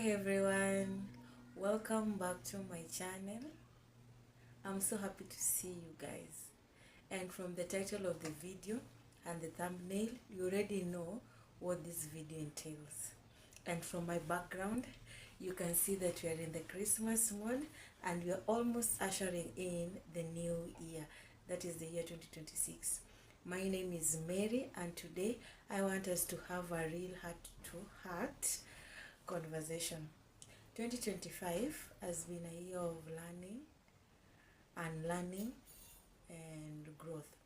everyone, welcome back to my channel. I'm so happy to see you guys, and from the title of the video and the thumbnail you already know what this video entails, and from my background you can see that we are in the Christmas mode and we are almost ushering in the new year, that is the year 2026. My name is Mary, and today I want us to have a real heart-to-heart conversation. 2025 has been a year of learning, unlearning, and growth.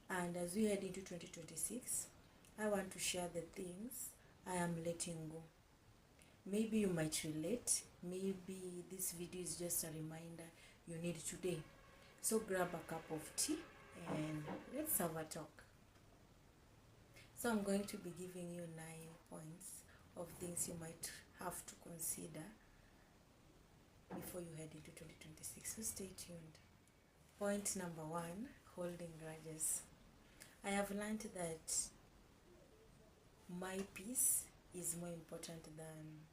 And as we head into 2026, I want to share the things I am letting go. Maybe you might relate, maybe this video is just a reminder you need today. So grab a cup of tea and let's have a talk. So I'm going to be giving you 9 points of things you might have to consider before you head into 2026. So stay tuned. Point number 1, holding grudges. I have learned that my peace is more important than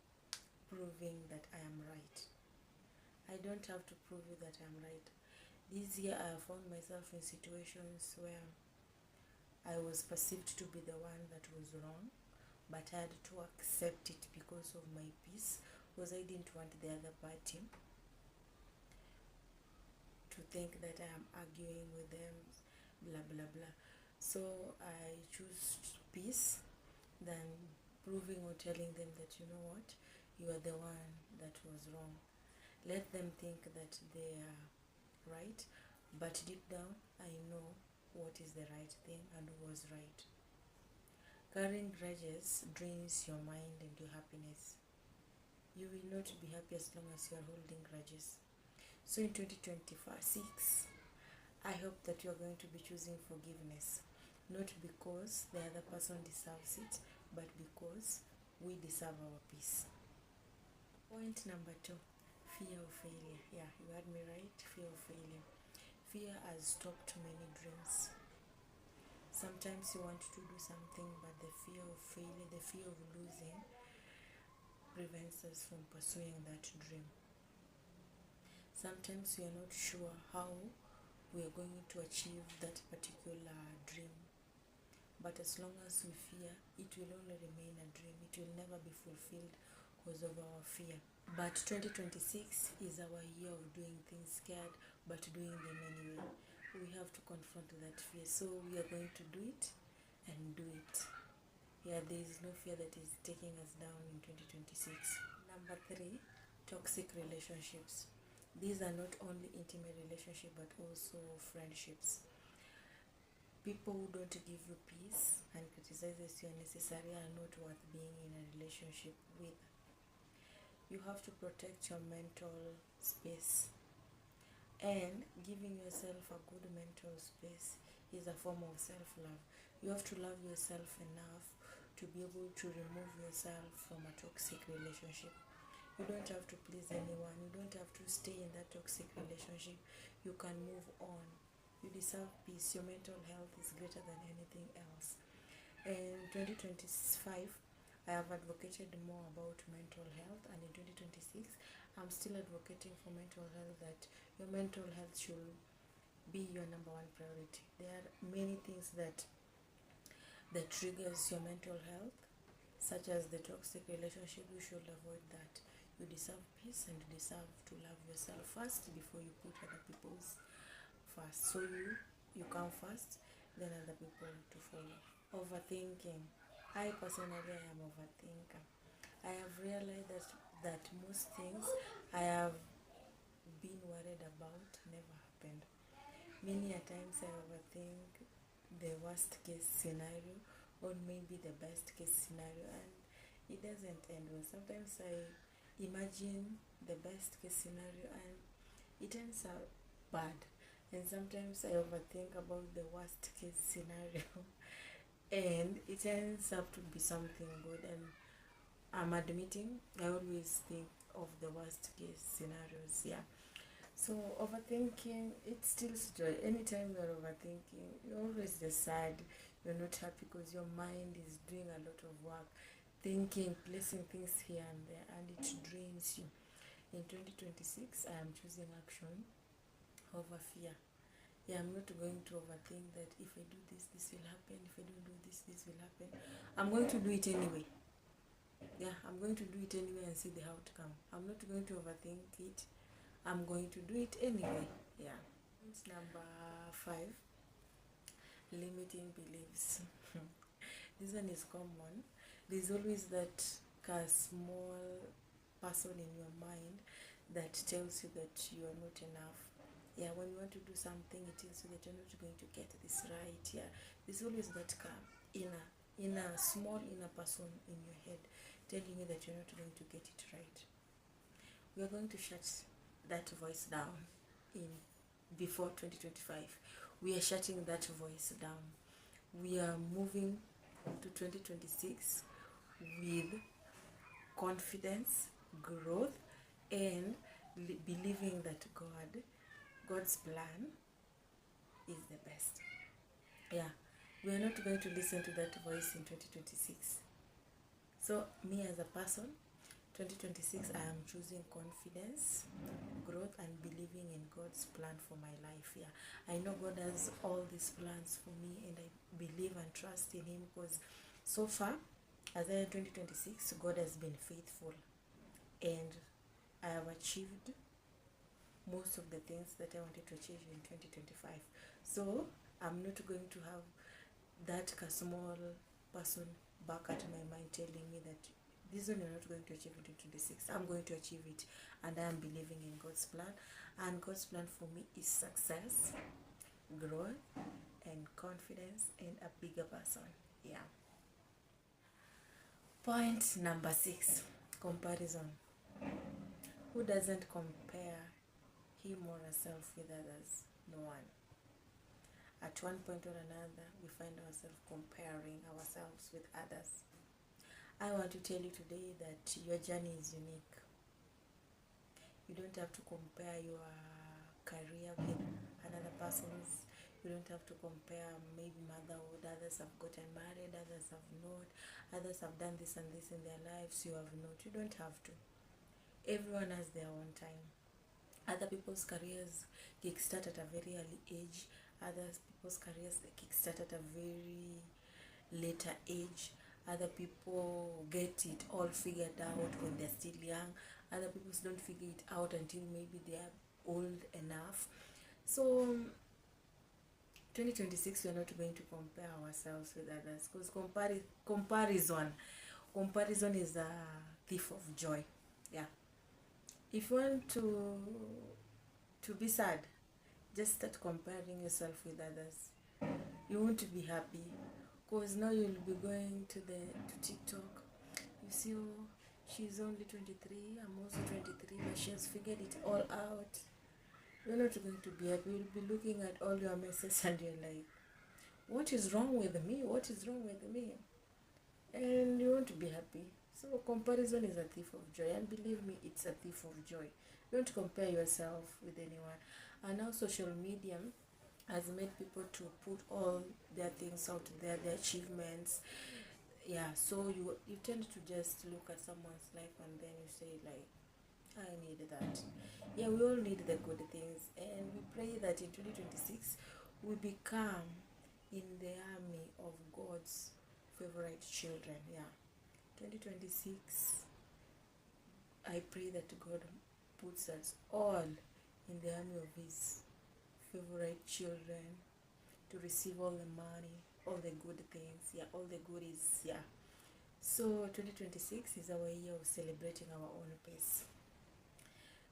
proving that I am right. I don't have to prove you that I'm right. This year I have found myself in situations where I was perceived to be the one that was wrong, but I had to accept it because of my peace, because I didn't want the other party to think that I am arguing with them, blah blah blah. So I choose peace than proving or telling them that, you know what, you are the one that was wrong. Let them think that they are right, but deep down I know what is the right thing and who was right. Carrying grudges drains your mind and your happiness. You will not be happy as long as you are holding grudges. So in 2026, I hope that you are going to be choosing forgiveness, not because the other person deserves it, but because we deserve our peace. Point number 2, fear of failure. Yeah, you heard me right, fear of failure. Fear has stopped many dreams. Sometimes you want to do something, but the fear of failure, the fear of losing, prevents us from pursuing that dream. Sometimes we are not sure how we are going to achieve that particular dream, but as long as we fear, it will only remain a dream. It will never be fulfilled because of our fear. But 2026 is our year of doing things scared, but doing them anyway. We have to confront that fear, so we are going to do it and do it. Yeah, there is no fear that is taking us down in 2026. Number 3, toxic relationships. These are not only intimate relationships but also friendships. People who don't give you peace and criticizes you unnecessarily are not worth being in a relationship with. You have to protect your mental space, and giving yourself a good mental space is a form of self-love. You have to love yourself enough to be able to remove yourself from a toxic relationship. You don't have to please anyone. You don't have to stay in that toxic relationship. You can move on. You deserve peace. Your mental health is greater than anything else. In 2025, I have advocated more about mental health, and in 2026, I'm still advocating for mental health, that your mental health should be your number 1 priority. There are many things that triggers your mental health, such as the toxic relationship. You should avoid that. You deserve peace and you deserve to love yourself first before you put other people's first. So you come first, then other people to follow. Overthinking. I personally am overthinker. I have realized that most things I have been worried about never happened. Many a times I overthink the worst case scenario or maybe the best case scenario, and it doesn't end well. Sometimes I imagine the best case scenario and it ends up bad, and sometimes I overthink about the worst case scenario and it ends up to be something good. And I'm admitting I always think of the worst case scenarios. Yeah, so overthinking, it steals joy. Anytime you're overthinking, you're always just sad, you're not happy because your mind is doing a lot of work. thinking, placing things here and there, and it drains you. In 2026, I am choosing action over fear. Yeah, I'm not going to overthink that if I do this, this will happen. If I don't do this, this will happen. I'm going to do it anyway. Yeah, I'm going to do it anyway and see the outcome. I'm not going to overthink it. I'm going to do it anyway. Yeah. Number 5, limiting beliefs. This one is common. There's always that small person in your mind that tells you that you are not enough. Yeah, when you want to do something, it tells you that you're not going to get this right. Yeah, there's always that small inner person in your head telling you that you're not going to get it right. We are going to shut that voice down before 2025. We are shutting that voice down. We are moving to 2026 with confidence, growth, and believing that God's plan is the best. Yeah, we are not going to listen to that voice in 2026. So me as a person, 2026, I am choosing confidence, growth, and believing in God's plan for my life. Yeah, I know God has all these plans for me, and I believe and trust in Him, because so far, as I am 2026, God has been faithful, and I have achieved most of the things that I wanted to achieve in 2025. So I'm not going to have that small person back at my mind telling me that this one you're not going to achieve it in 2026. I'm going to achieve it, and I am believing in God's plan. And God's plan for me is success, growth, and confidence, and a bigger person. Yeah. Point number 6, comparison. Who doesn't compare him or herself with others? No one. At one point or another, we find ourselves comparing ourselves with others. I want to tell you today that your journey is unique. You don't have to compare your career with another person's. You don't have to compare maybe motherhood. Others have gotten married, others have not. Others have done this and this in their lives. You have not. You don't have to. Everyone has their own time. Other people's careers kickstart at a very early age. Other people's careers kickstart at a very later age. Other people get it all figured out when they're still young. Other people don't figure it out until maybe they are old enough. So 2026, we're not going to compare ourselves with others, because comparison is a thief of joy. Yeah. If you want to be sad, just start comparing yourself with others. You won't be happy, because now you'll be going to TikTok. You see, oh, she's only 23, I'm also 23, but she has figured it all out. You're not going to be happy. You'll be looking at all your messes and you're like, what is wrong with me? What is wrong with me? And you won't be happy. So comparison is a thief of joy, and believe me, it's a thief of joy. Don't compare yourself with anyone. And now social media has made people to put all their things out there, their achievements. Yeah, so you tend to just look at someone's life and then you say like, I need that. Yeah, we all need the good things, and we pray that in 2026 we become in the army of God's favorite children. Yeah, 2026, I pray that God puts us all in the army of His favorite children, to receive all the money, all the good things. Yeah, all the goodies. Yeah. So 2026 is our year of celebrating our own pace.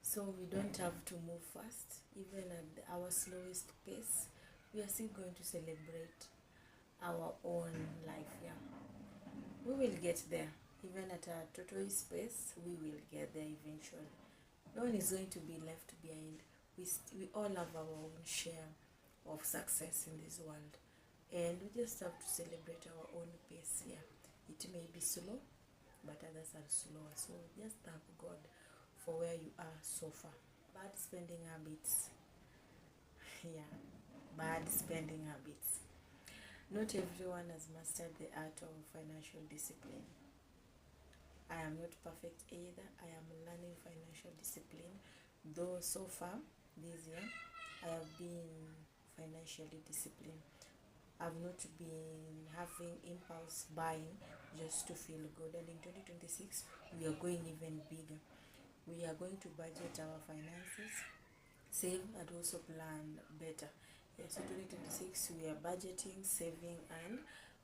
So we don't have to move fast, even at our slowest pace. We are still going to celebrate our own life. Yeah, we will get there. Even at our tortoise pace, we will get there eventually. No one is going to be left behind. We all have our own share of success in this world, and we just have to celebrate our own pace. Yeah, it may be slow, but others are slower. So just thank God for where you are so far. Bad spending habits. Yeah, bad spending habits. Not everyone has mastered the art of financial discipline. I am not perfect either. I am learning financial discipline, though so far this year I have been financially disciplined. I've not been having impulse buying just to feel good. And in 2026, we are going even bigger. We are going to budget our finances, save, and also plan better. Yes, so 2026, we are budgeting, saving, and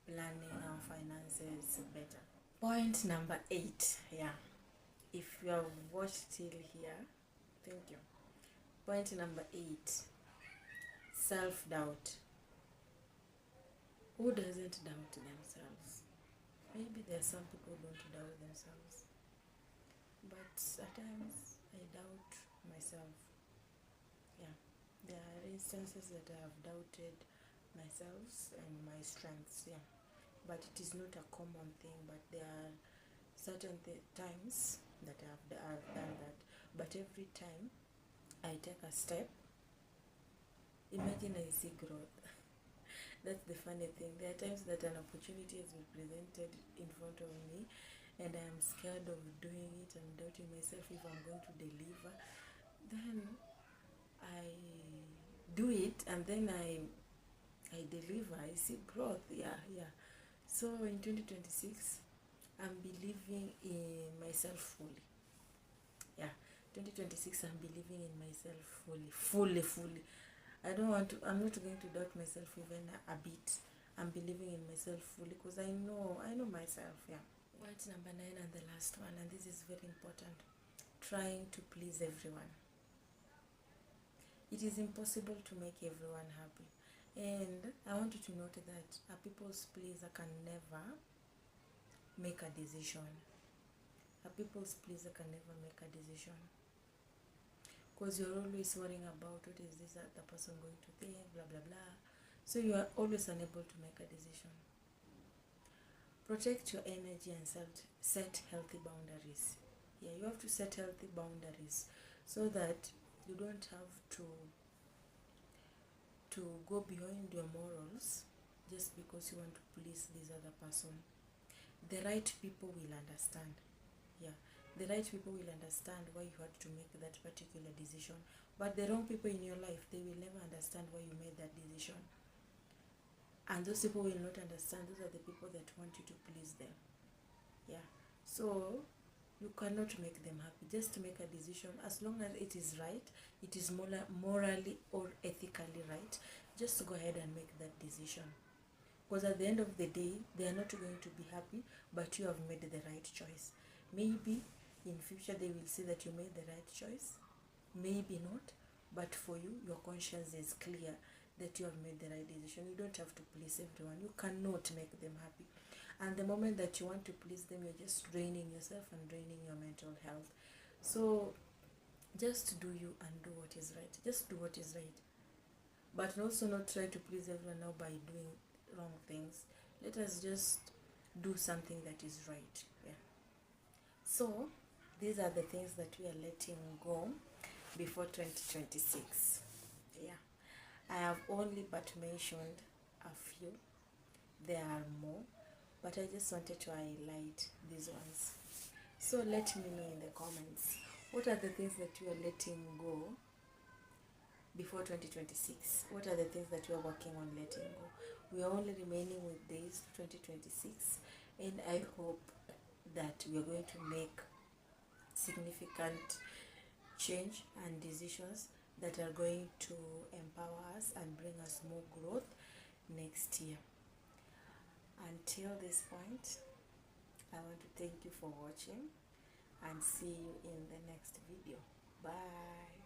planning our finances better. Point number 8. Yeah. If you have watched till here, thank you. Point number 8. Self-doubt. Who doesn't doubt themselves? Maybe there are some people who don't doubt themselves, but at times I doubt myself. Yeah, there are instances that I have doubted myself and my strengths. Yeah, but it is not a common thing. But there are certain times that I've done that. But every time I take a step, imagine I see growth. That's the funny thing. There are times that an opportunity has been presented in front of me and I am scared of doing it and doubting myself if I'm going to deliver. Then I do it and then I deliver. I see growth. Yeah. So in 2026, I'm believing in myself fully. Yeah, 2026, I'm believing in myself fully. I'm not going to doubt myself even a bit. I'm believing in myself fully because I know myself. Yeah. Point number 9 and the last one, and this is very important. Trying to please everyone. It is impossible to make everyone happy. And I want you to note that a people's pleaser can never make a decision. A people's pleaser can never make a decision. Because you're always worrying about what is this other person going to think, blah blah blah. So you are always unable to make a decision. Protect your energy and set healthy boundaries. Yeah, you have to set healthy boundaries so that you don't have to go beyond your morals just because you want to please this other person. The right people will understand. Yeah, the right people will understand why you had to make that particular decision, but the wrong people in your life, they will never understand why you made that decision, and those people will not understand. Those are the people that want you to please them. Yeah, so you cannot make them happy. Just to make a decision, as long as it is right, it is morally or ethically right, just go ahead and make that decision, because at the end of the day, they are not going to be happy, but you have made the right choice. Maybe in future they will say that you made the right choice, maybe not, but for you, your conscience is clear that you have made the right decision. You don't have to please everyone. You cannot make them happy, and the moment that you want to please them, you're just draining yourself and draining your mental health. So just do you and do what is right. Just do what is right, but also not try to please everyone now by doing wrong things. Let us just do something that is right. Yeah. So these are the things that we are letting go before 2026. Yeah, I have only but mentioned a few. There are more, but I just wanted to highlight these ones. So let me know in the comments, what are the things that you are letting go before 2026? What are the things that you are working on letting go? We are only remaining with days 2026, and I hope that we are going to make significant change and decisions that are going to empower us and bring us more growth next year. Until this point, I want to thank you for watching and see you in the next video. Bye.